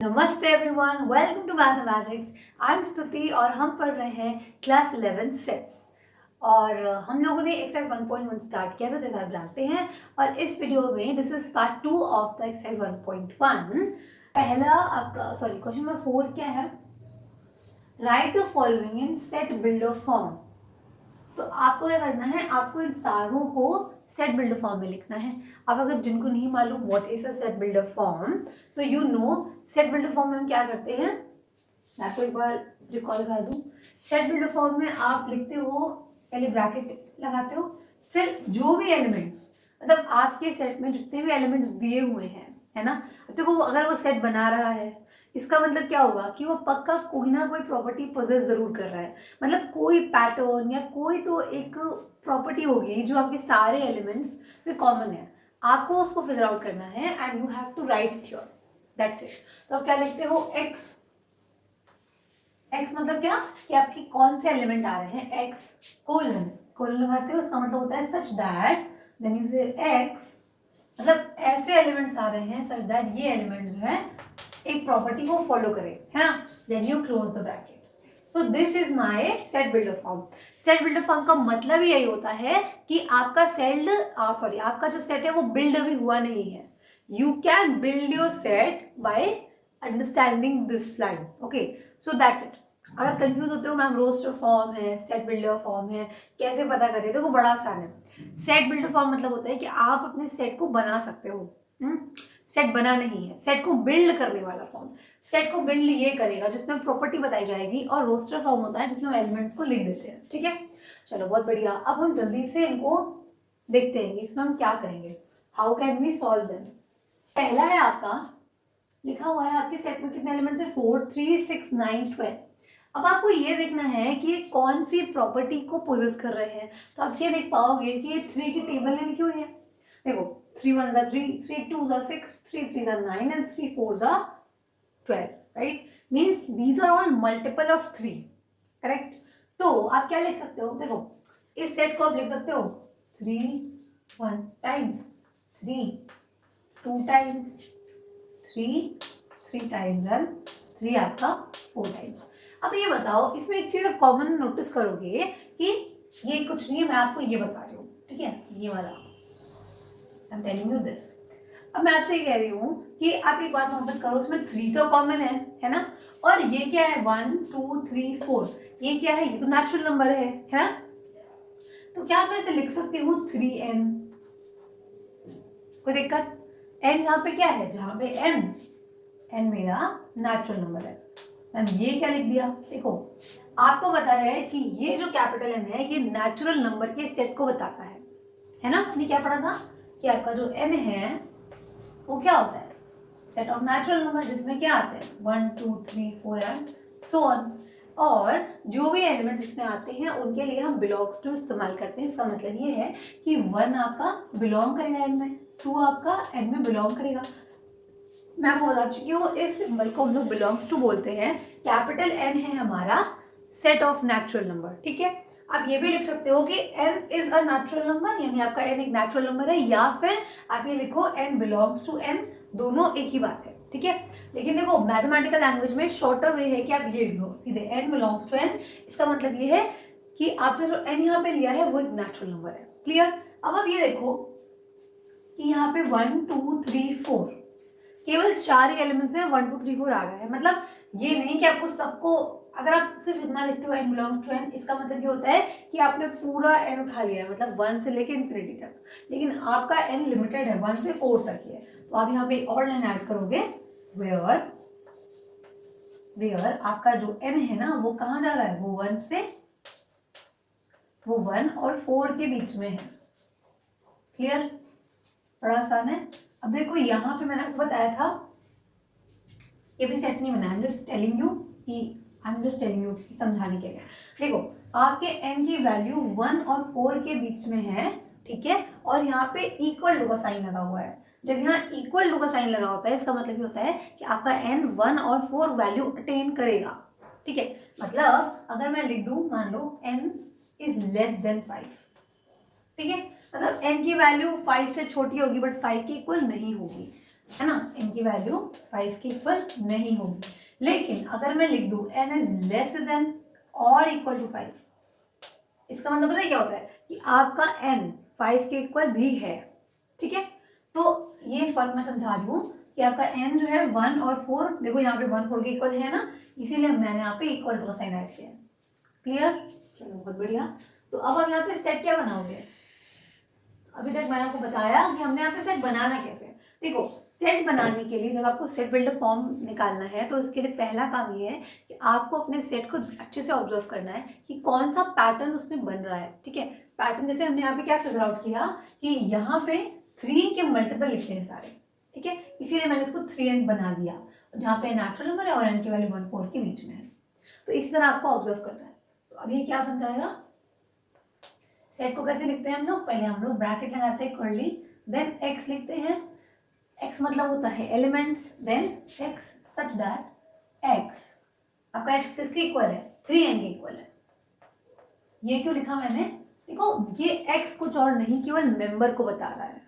नमस्ते everyone, welcome to mathematics. I am Stuti और हम पढ़ रहे हैं क्लास 11 सेट्स। और हम लोगों ने एक्सरसाइज 1.1 स्टार्ट किया था, जैसा आप जानते हैं। और इस वीडियो में this is part 2 of the exercise 1.1। पहला आपका क्वेश्चन नंबर 4 क्या है? Right the following in set builder form. तो आपको क्या करना है, आपको इन सारों को सेट बिल्डर फॉर्म में लिखना है। अब अगर जिनको नहीं मालूम what is a set builder form, तो you know set builder form में हम क्या करते हैं, मैं आपको एक बार रिकॉल करा दूं। सेट बिल्डर फॉर्म में आप लिखते हो, पहले ब्रैकेट लगाते हो, फिर जो भी एलिमेंट्स, मतलब आपके सेट में जितने भी एलिमेंट्स दिए हुए हैं, है ना, तो अगर वो सेट बना रहा है, इसका मतलब क्या होगा कि वो पक्का कोई ना कोई प्रॉपर्टी पोजेस जरूर कर रहा है। मतलब कोई पैटर्न या कोई तो एक प्रॉपर्टी होगी जो आपके सारे एलिमेंट्स में कॉमन है। आपको उसको फिगर आउट करना है and you have to write it here, that's it. तो आप क्या लिखते हो, एक्स। एक्स मतलब क्या कि आपके कौन से एलिमेंट आ रहे हैं, एक्स कोलन कोलन लगाते हो, इसका मतलब होता है सच दैट, देन यू से एक्स, मतलब ऐसे एलिमेंट्स आ रहे हैं सच दैट ये एलिमेंट जो है एक प्रॉपर्टी को फॉलो करे, है ना, then you close the bracket. So this is my set builder form. Set builder form का मतलब यही होता है कि आपका आपका जो सेट है वो बिल्ड अभी हुआ नहीं है। You can build your set by understanding this line, okay. So that's it. अगर कंफ्यूज होते हो मैम रोस्टर फॉर्म है, सेट बिल्डर फॉर्म है, कैसे पता करें, देखो बड़ा आसान है। सेट बिल्डर फॉर्म मतलब होता है कि आप अपने सेट को बना सकते हो। सेट बना नहीं है, सेट को बिल्ड करने वाला फॉर्म। सेट को बिल्ड ये करेगा जिसमें प्रॉपर्टी बताई जाएगी, और रोस्टर फॉर्म होता है जिसमें हम एलिमेंट्स को लिख देते हैं, ठीक है। चलो बहुत बढ़िया। अब हम जल्दी से इनको देखते हैं कि इसमें हम क्या करेंगे, how can we solve them. पहला है आपका, लिखा हुआ है आपके सेट में कितने एलिमेंट्स है, 4 3 6 9 12। अब आपको ये देखना है कि ये कौन सी प्रॉपर्टी को पोजेस कर रहे हैं। तो आप ये देख पाओगे कि ये 3 की टेबल में लिखी हुई है। देखो 3 1 3, 3 2 6, 3 3 9 and 3 4 12, right? Means these are all multiple of 3, correct? तो आप क्या लिख सकते हो, देखो इस सेट को आप लिख सकते हो 3 1 टाइम्स, 3 2 टाइम्स, 3 टाइम्स एंड 3 आपका 4 टाइम्स। अब ये बताओ, इसमें एक चीज आप कॉमन नोटिस करोगे कि ये कुछ नहीं है, मैं आपको ये बता रही हूँ, ठीक है, ये वाला I am telling you this. अब मैं आपसे ये कह रही हूँ कि आप एक बात नोटिस करो, उसमें 3 तो कॉमन है ना, और ये क्या है 1 2 3 4, ये क्या है, ये तो नेचुरल नंबर है ना। तो क्या मैं इसे लिख सकती हूँ 3n, कोई दिक्कत? n यहाँ पे क्या है, जहाँ पे n मेरा नेचुरल नंबर है। मैम ये क्या लिख दिया, देखो आपको पता है कि ये जो कैपिटल N है ये नेचुरल नंबर के सेट को बताता है ना। आपने क्या पढ़ा था कि आपका जो n है वो क्या होता है, सेट ऑफ नेचुरल नंबर, जिसमें क्या आते हैं 1 2 3 4 एंड सो ऑन। और जो भी एलिमेंट्स इसमें आते हैं उनके लिए हम बिलोंग्स टू इस्तेमाल करते हैं। इसका मतलब ये है कि 1 आपका बिलोंग करेगा n में, 2 आपका n में बिलोंग करेगा। मैं आपको बता चुकी हूँ इस सिंबल को हम लोग बिलोंग्स टू बोलते हैं। कैपिटल N है हमारा सेट ऑफ नेचुरल नंबर, ठीक है। आप ये भी लिख सकते हो कि n is a natural number, यानी आपका n एक नेचुरल नंबर है, या फिर आप ये लिखो n बिलोंग्स टू n, दोनों एक ही बात है, ठीक है। लेकिन देखो मैथमेटिकल लैंग्वेज में शॉर्टर वे है कि आप ये लिखो सीधे n बिलोंग्स टू n। इसका मतलब ये है कि आपने जो n यहाँ पे लिया है वो एक नेचुरल नंबर है, क्लियर। अब आप ये देखो कि यहाँ पे 1 2 3 4 केवल 4 ही एलिमेंट्स हैं, 1 2 3 4 आ गए हैं। मतलब ये नहीं कि आपको सबको, अगर आप सिर्फ इतना लिखते हो n बिलोंग्स टू n, इसका मतलब ये होता है कि आपने पूरा n उठा लिया है, मतलब 1 से लेके इन्फिनिटी तक। लेकिन आपका n लिमिटेड है, 1 से 4 तक ही है। तो आप यहाँ पे एक और लाइन ऐड करोगे, वेयर आपका जो n है ना वो कहाँ जा रहा है, वो 1 और 4 के बीच में है, क्लियर, बड़ा आसान है। अब देखो यहाँ पे मैंने आपको बताया था, ये भी सेट नहीं बना, I am just telling you कि समझाने के लिए। देखो आपके n की वैल्यू 1 और 4 के बीच में है, ठीक है, और यहाँ पे इक्वल टू का साइन लगा हुआ है। जब यहाँ इक्वल टू का साइन लगा होता है, इसका मतलब ये होता है कि आपका n 1 और 4 वैल्यू अटेन करेगा, ठीक है। मतलब अगर मैं लिख दूं, मान लो n इज लेस देन 5, ठीक है, मतलब n की वैल्यू 5 से छोटी होगी बट 5 के इक्वल नहीं होगी। है ना, n की वैल्यू 5 के इक्वल नहीं होगी। लेकिन अगर मैं लिख दूं n इज लेस देन और इक्वल टू 5, इसका मतलब पता है क्या होता है कि आपका n 5 के इक्वल भी है। ठीक है, तो ये फर्क मैं समझा रही हूँ कि आपका n जो है 1 और 4, देखो यहाँ पे 1 4 के इक्वल है ना, इसीलिए मैंने यहाँ पे इक्वल टू का साइन ऐड किया है। क्लियर, चलो बहुत बढ़िया। तो अब हम यहाँ पे सेट क्या बनाओगे? अभी तक मैंने आपको बताया कि हमने यहाँ पे सेट बनाना कैसे। देखो, सेट बनाने के लिए जब आपको सेट बिल्डर फॉर्म निकालना है तो इसके लिए पहला काम ये है कि आपको अपने सेट को अच्छे से ऑब्जर्व करना है कि कौन सा पैटर्न उसमें बन रहा है। ठीक है, पैटर्न जैसे हमने यहाँ पे क्या फिगर आउट किया कि यहाँ पे 3 के मल्टीपल लिखे हैं सारे। ठीक है, इसीलिए मैंने इसको 3n बना दिया, जहाँ पे नेचुरल नंबर है और n की वैल्यू 1 4 के बीच में है। तो इस तरह आपको ऑब्जर्व करना है। तो अब ये क्या बन जाएगा, सेट को कैसे लिखते हैं हम लोग? पहले हम लोग ब्रैकेट लगाते हैं कर्ली, देन x लिखते हैं। x मतलब होता है elements, then x such that x, आपका x किसके इक्वल है? 3n के इक्वल है। ये क्यों लिखा मैंने? देखो, ये x कुछ और नहीं, केवल मेंबर को बता रहा है।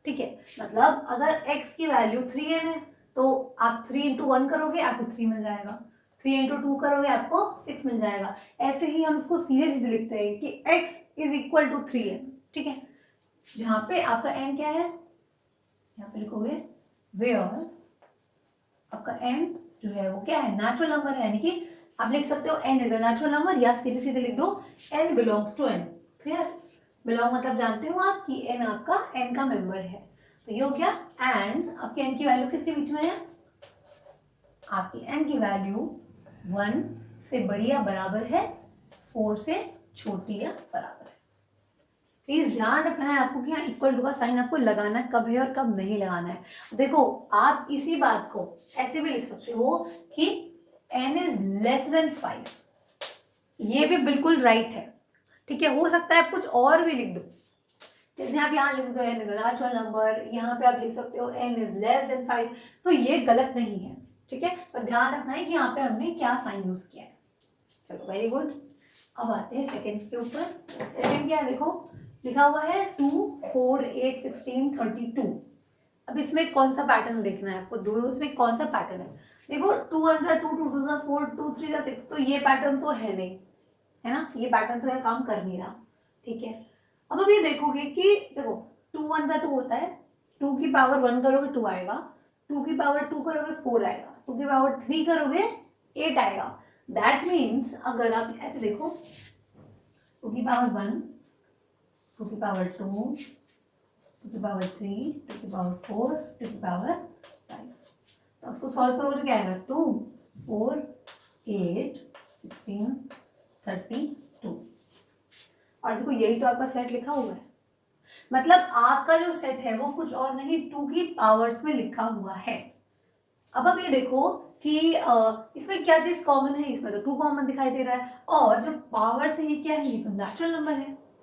ठीक है, मतलब अगर x की वैल्यू 3n है तो आप 3 इंटू 1 करोगे आपको 3 मिल जाएगा, 3 इंटू 2 करोगे आपको 6 मिल जाएगा। ऐसे ही हम इसको सीधे सीधे लिखते हैं कि x is equal to 3n। ठीक है, जहां पे आपका n क्या है, यहाँ पे लिखोगे वेयर आपका n जो है वो क्या है? नेचुरल नंबर है, यानी कि आप लिख सकते हो n is a natural number, या सीधे सीधे लिख दो n belongs to n। Clear, belong मतलब जानते हो आप कि n आपका n का मेंबर है। तो ये हो गया, एंड आपकी n की वैल्यू किसके बीच में है? आपकी n की वैल्यू 1 से बड़ी या बराबर है, 4 से छोटी या बराबर है। प्लीज ध्यान रखना है आपको कि यहाँ इक्वल टू का साइन आपको लगाना है कब है और कब नहीं लगाना है। देखो, आप इसी बात को ऐसे भी लिख सकते हो कि n इज लेस देन 5, ये भी बिल्कुल राइट है। ठीक है, हो सकता है आप कुछ और भी लिख दो, जैसे आप यहाँ लिख दो n is a natural number, यहाँ पे आप लिख सकते हो n इज लेस देन 5, तो ये गलत नहीं है। ठीक है, पर ध्यान रखना है कि यहाँ पे हमने क्या साइन यूज किया है। चलो वेरी गुड। अब आते हैं सेकंड के ऊपर। सेकंड क्या है, देखो लिखा हुआ है 2 4 8 16 32। अब इसमें कौन सा पैटर्न देखना है आपको? दो, उसमें कौन सा पैटर्न है? देखो 2 1 2 2 2 4 2 3 6, तो ये पैटर्न तो है नहीं, है ना, ये पैटर्न तो है काम कर नहीं रहा। ठीक है, अब ये देखोगे कि देखो 2 1 2 होता है, 2 की पावर 1 करोगे 2 आएगा, 2 की पावर 2 करोगे 4 आएगा, 2 की पावर 3 करोगे 8 आएगा। दैट मीन्स अगर आप ऐसे देखो 2 की पावर 1, 2 की पावर 2, 2 की पावर 3, 2 की पावर 4, 2 की पावर 5, तो उसको सॉल्व करोगे तो क्या आएगा? 2 4 8 16 32। और देखो यही तो आपका सेट लिखा हुआ है, मतलब आपका जो सेट है वो कुछ और नहीं 2 की पावर्स में लिखा हुआ है। अब ये देखो कि इसमें क्या चीज कॉमन है, इसमें तो 2 कॉमन दिखाई दे रहा है, और जो पावर से ये क्या है, ये तो नेचुरल नंबर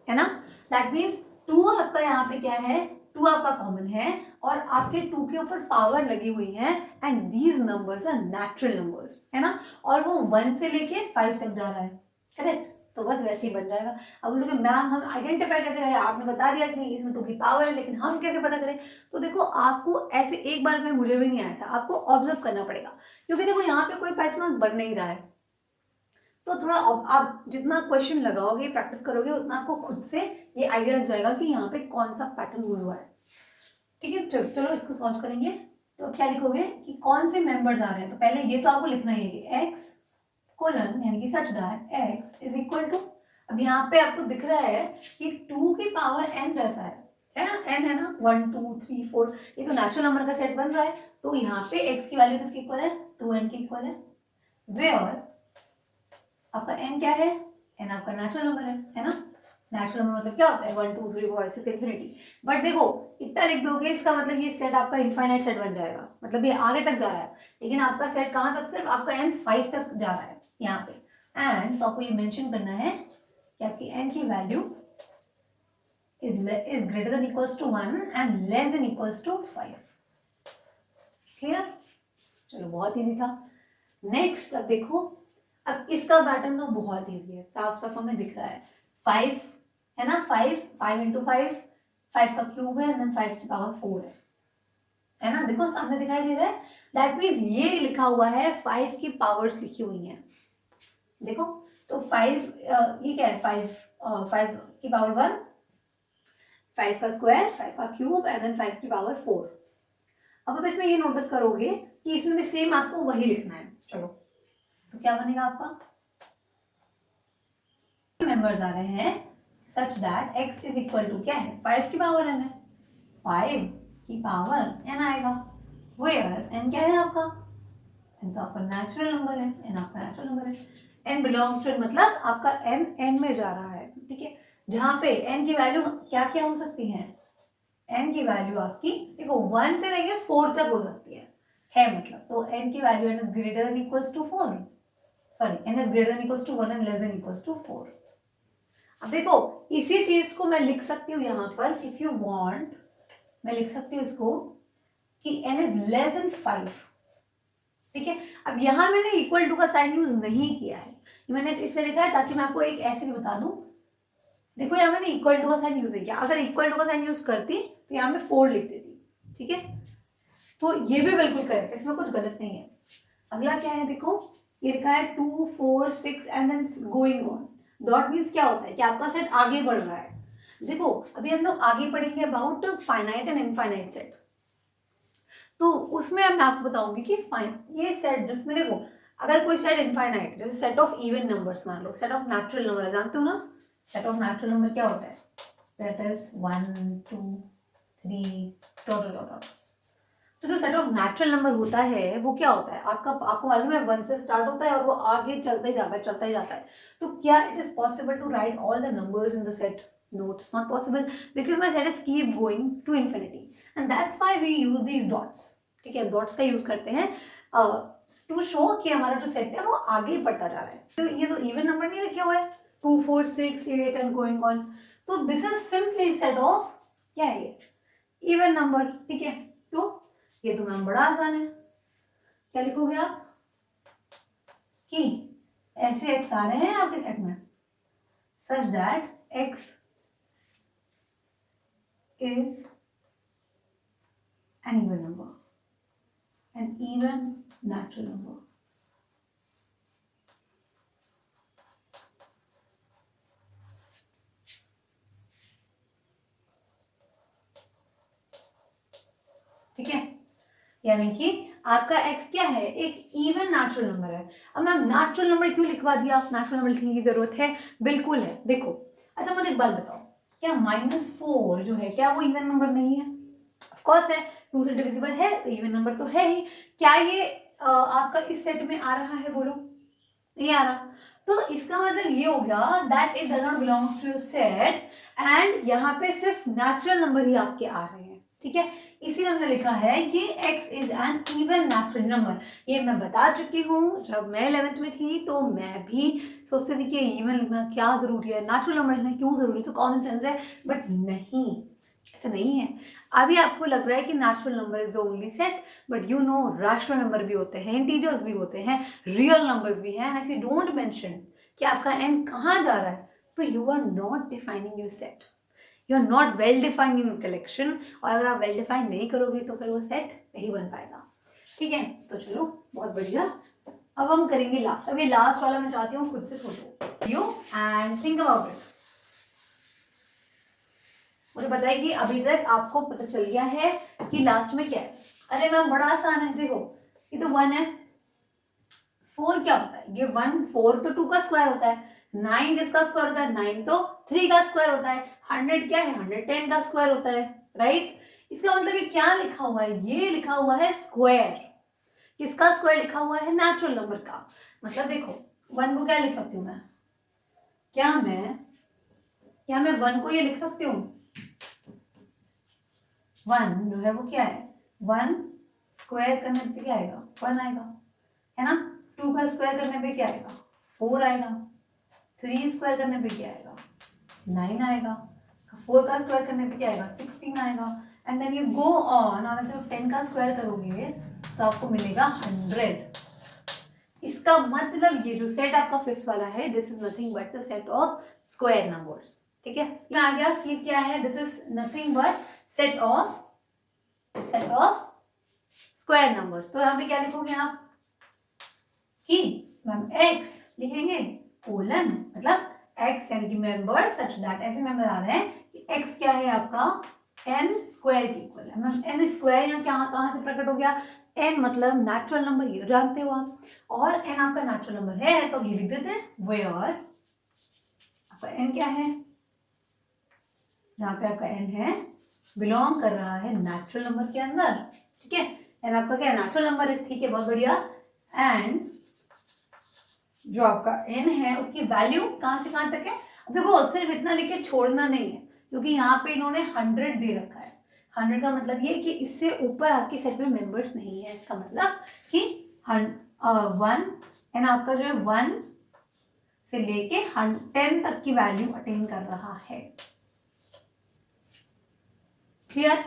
है ना। दैट मीन्स 2 आपका यहाँ पे क्या है, 2 आपका कॉमन है और आपके 2 के ऊपर पावर लगी हुई है, and these numbers are natural numbers, है ना, और वो 1 से लेके 5 तक जा रहा है। करेक्ट, तो बस वैसे ही बन जाएगा। अब बोलोगे मैम हम आइडेंटिफाई कैसे करें, आपने बता दिया कि इसमें 2 की पावर है, लेकिन हम कैसे पता करें? तो देखो आपको ऐसे एक बार में मुझे भी नहीं आया था, आपको ऑब्जर्व करना पड़ेगा, क्योंकि देखो यहाँ पे कोई पैटर्न बन नहीं रहा है। तो थोड़ा आप जितना क्वेश्चन लगाओगे प्रैक्टिस करोगे उतना आपको खुद से ये आइडिया लग जाएगा कि यहाँ पे कौन सा पैटर्न यूज हुआ है। ठीक है, चलो इसको सॉल्व करेंगे। तो क्या लिखोगे कि कौन से मेंबर्स आ रहे हैं, तो पहले ये तो आपको लिखना ही है कि एक्स कोलन यानी कि such that x is equal to, अब यहाँ पे आपको दिख रहा है कि 2 की पावर n जैसा है ना, n है ना, 1 2 3 4, ये तो नेचुरल नंबर का सेट बन रहा है, तो यहाँ पे x की वैल्यू किसकी इक्वल है? 2n की इक्वल है। वेयर आपका n क्या है? n आपका नेचुरल नंबर है ना, नेचुरल नंबर मतलब क्या होता है 1 2 3 4 6 इंफिनिटी। बट देखो इतना लिख दोगे इसका मतलब ये सेट आपका इनफाइनाइट सेट बन जाएगा, मतलब ये आगे तक जा रहा है, लेकिन आपका सेट कहाँ तक? सिर्फ आपका n 5 तक जा रहा है यहाँ पे। एंड तो आपको ये मेंशन करना है कि आपकी n की वैल्यू is greater than equals to 1 and less than equals to 5। Clear, चलो बहुत इजी था। नेक्स्ट अब देखो, अब इसका पैटर्न तो बहुत इजी है, साफ साफ हमें दिख रहा है 5 है ना, 5 5 इंटू 5, 5 का क्यूब है, देन 5 की पावर 4 है। है ना, देखो सामने दिखाई दे रहा है। दैट मीन्स ये लिखा हुआ है 5 की पावर्स लिखी हुई हैं, देखो। तो 5 ये क्या है, 5 की पावर 1, 5 का स्क्वायर, 5 का क्यूब एंड देन 5 की पावर 4। अब इसमें ये नोटिस करोगे कि इसमें भी सेम आपको वही लिखना है। चलो तो क्या बनेगा आपका, मेंबर्स आ रहे हैं such that x is equal to क्या है, 5 की पावर n है, 5 की पावर n आएगा, वेयर n क्या है आपका, n तो आपका नेचुरल नंबर है, n आपका नेचुरल नंबर है। n बिलोंग्स टू n मतलब आपका n में जा रहा है, ठीक है। जहां पे n की वैल्यू क्या क्या हो सकती है, n की वैल्यू आपकी देखो 1 से लेके 4 तक हो सकती है मतलब। तो n की वैल्यू n is greater than equals to 4, sorry n is greater than equals to 1 and less than equals to 4। अब देखो इसी चीज को मैं लिख सकती हूँ यहाँ पर, इफ यू वांट मैं लिख सकती हूँ इसको कि n इज लेस देन 5, ठीक है। अब यहाँ मैंने इक्वल टू का साइन यूज नहीं किया है, मैंने इसलिए लिखा है ताकि मैं आपको एक ऐसे भी बता दूं। देखो यहाँ मैंने इक्वल टू का साइन यूज नहीं किया, अगर इक्वल टू का साइन यूज करती तो यहाँ मैं 4 लिख देती, ठीक है। तो ये भी बिल्कुल करेक्ट, इसमें कुछ गलत नहीं है। अगला क्या है, देखो ये लिखा है 2 4 6 and then going on. Dot means क्या होता है कि आपका सेट आगे बढ़ रहा है। देखो अभी हम लोग आगे पढ़ेंगे about finite and infinite set, तो उसमें मैं आपको बताऊंगी कि ये सेट जिसमें देखो अगर कोई सेट इनफाइनाइट, जैसे सेट ऑफ इवन नंबर्स मान लो, सेट ऑफ नेचुरल नंबर जानते हो ना, सेट ऑफ नेचुरल नंबर क्या होता है, that is 1 2 3 dot dot dot. तो जो सेट ऑफ नेचुरल नंबर होता है वो क्या होता है आपको मालूम है, 1 से स्टार्ट होता है और वो आगे चलता ही जाता है, चलता ही जाता है। तो क्या it is possible to write all the numbers in the set? No, it's not possible because my set is keep going to infinity and that's why we use these dots, ठीक है। डॉट्स का use करते हैं to show कि हमारा जो set है वो आगे बढ़ता जा रहा है। तो ये तो इवन नंबर नहीं लिखे हुए हैं 2 4 6 8 एंड गोइंग ऑन, तो this is simply set of क्या है ये, इवन नंबर, ठीक है। तो ये तो मैम बड़ा आसान है, क्या लिखोगे आप कि ऐसे एक्स आ रहे हैं आपके सेट में such that x is an even number, an even natural number. ठीक है, यानी कि आपका x क्या है, एक इवन नेचुरल नंबर है। अब मैम नेचुरल नंबर क्यों लिखवा दिया, आप नेचुरल नंबर लिखने की जरूरत है, बिल्कुल है। देखो अच्छा मुझे एक बात बताओ, क्या -4 जो है क्या वो इवन नंबर नहीं है? ऑफ कोर्स है, 2 से डिविजिबल है तो इवन नंबर तो है ही। क्या ये आपका इस सेट में आ रहा है, बोलो नहीं आ रहा। तो इसका मतलब ये हो गया that it does not belongs to your set and यहाँ पे सिर्फ नेचुरल नंबर ही आपके आ रहे हैं, ठीक है। इसीलिए हमने लिखा है कि x is an even natural number. ये मैं बता चुकी हूँ, जब मैं 11th में थी तो मैं भी सोचती थी कि इवन लिखना क्या जरूरी है, नेचुरल नंबर लिखना क्यों जरूरी है, तो कॉमन सेंस है। बट नहीं, ऐसा नहीं है। अभी आपको लग रहा है कि natural number is the only set, but you know rational number भी होते हैं, इंटीजर्स भी होते हैं, रियल नंबर्स भी हैं। And if you don't mention कि आपका n कहाँ जा रहा है, तो you are not defining your set, you are not well defining your collection. और अगर आप वेल डिफाइन नहीं करोगे तो फिर वो सेट नहीं बन पाएगा, ठीक है। तो चलो बहुत बढ़िया, अब हम करेंगे लास्ट। अब ये लास्ट वाला मैं चाहती हूँ खुद से सोचो you and think about it. मुझे बताइए कि अभी तक आपको पता चल गया है कि लास्ट में क्या है? अरे मैम बड़ा आसान है, देखो ये तो 1 है, 4 क्या होता है, ये 1 4 तो 2 का स्क्वायर होता है, 9 किसका स्क्वायर होता है, 9 तो 3 का स्क्वायर होता है, 100 क्या है, 110 का स्क्वायर होता है, राइट। इसका मतलब ये क्या लिखा हुआ है, ये लिखा हुआ है स्क्वायर। किसका स्क्वायर लिखा हुआ है, नेचुरल नंबर का। मतलब देखो 1 को क्या लिख सकती हूँ मैं, क्या मैं 1 को ये लिख सकती हूँ, 1 जो है वो क्या है, 1 स्क्वायर करने पे क्या आएगा, 1 आएगा, है ना। 2 का स्क्वायर करने पे क्या आएगा, 4 आएगा। 3 स्क्वायर करने पे क्या आएगा, 9 आएगा। 4 का स्क्वायर करने पे क्या आएगा, 16 आएगा। And then you go on, और जब 10 का स्क्वायर करोगे तो आपको मिलेगा 100। इसका मतलब ये जो सेट आपका फिफ्थ वाला है, this is nothing but the set of square numbers, ठीक है। आ गया कि क्या है, this is nothing but set of square numbers. तो यहाँ पे क्या लिखोगे आप कि मैम एक्स लिखेंगे कोलन, मतलब एक्स यानी कि मेंबर सच दैट, ऐसे मेंबर आ रहे हैं कि एक्स क्या है आपका एन स्क्वायर के इक्वल है। मैम एन स्क्वायर यहाँ क्या कहाँ से प्रकट हो गया, एन मतलब नेचुरल नंबर, ये तो जानते हो आप, और एन आपका नेचुरल नंबर है तो ये लिख देते हैं वेयर आपका एन क्या है, यहाँ पे आपका एन है बिलोंग कर रहा है नेचुरल नंबर के अंदर, ठीक है। एन आपका क्या नेचुरल नंबर है, ठीक है, बहुत बढ़िया। एंड जो आपका एन है उसकी वैल्यू कहाँ से कहाँ तक है, अब देखो सिर्फ इतना लिख के छोड़ना नहीं है, क्योंकि यहाँ पे इन्होंने 100 दे रखा है। 100 का मतलब ये कि इससे ऊपर आपके सेट में मेंबर्स नहीं है, इसका मतलब कि 1 एन आपका जो है 1 से लेके 10 तक की वैल्यू अटेन कर रहा है। क्लियर,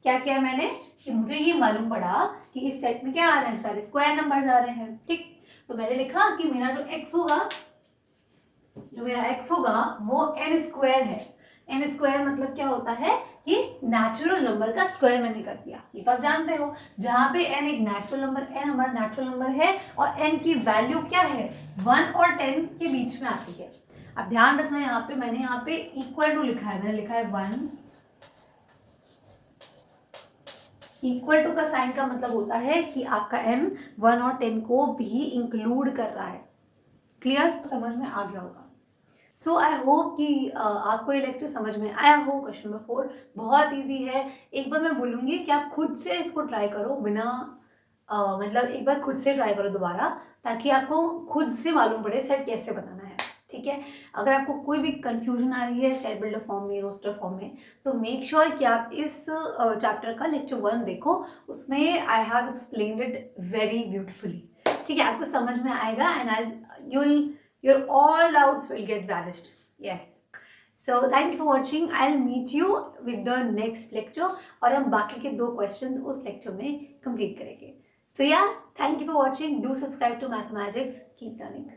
क्या क्या मैंने कि मुझे ये मालूम पड़ा कि इस सेट में क्या आ रहे हैं, सारे स्क्वायर नंबर्स आ रहे हैं, ठीक। तो मैंने लिखा कि मेरा जो x होगा, जो मेरा x होगा वो n स्क्वायर है। n स्क्वायर मतलब क्या होता है कि नेचुरल नंबर का स्क्वायर मैंने कर दिया, ये तो आप जानते हो। जहां पे n एक नेचुरल नंबर, n हमारा नेचुरल नंबर है और n की वैल्यू क्या है 1 और 10 के बीच में आती है। अब ध्यान रखना यहाँ पे मैंने यहाँ पे इक्वल टू लिखा है, मैंने लिखा है 1, इक्वल टू का साइन का मतलब होता है कि आपका n 1 और 10 को भी इंक्लूड कर रहा है। क्लियर, समझ में आ गया होगा। सो आई होप कि आपको ये लेक्चर समझ में आया हो। क्वेश्चन नंबर 4 बहुत इजी है। एक बार मैं बोलूँगी कि आप खुद से इसको ट्राई करो, बिना मतलब एक बार खुद से ट्राई करो दोबारा, ताकि आपको खुद से मालूम पड़े सेट कैसे बनाना है, ठीक है। अगर आपको कोई भी कंफ्यूजन आ रही है सेट बिल्डर फॉर्म में, रोस्टर फॉर्म में, तो मेक श्योर कि आप इस चैप्टर का लेक्चर 1 देखो, उसमें I have explained it very beautifully, ठीक है। आपको समझ में आएगा and your all doubts will get vanished. Yes. So thank you for watching. I'll meet you with the next lecture और हम बाकी के 2 questions उस lecture में complete करेंगे. So yeah, thank you for watching. Do subscribe to Mathemagics. Keep learning.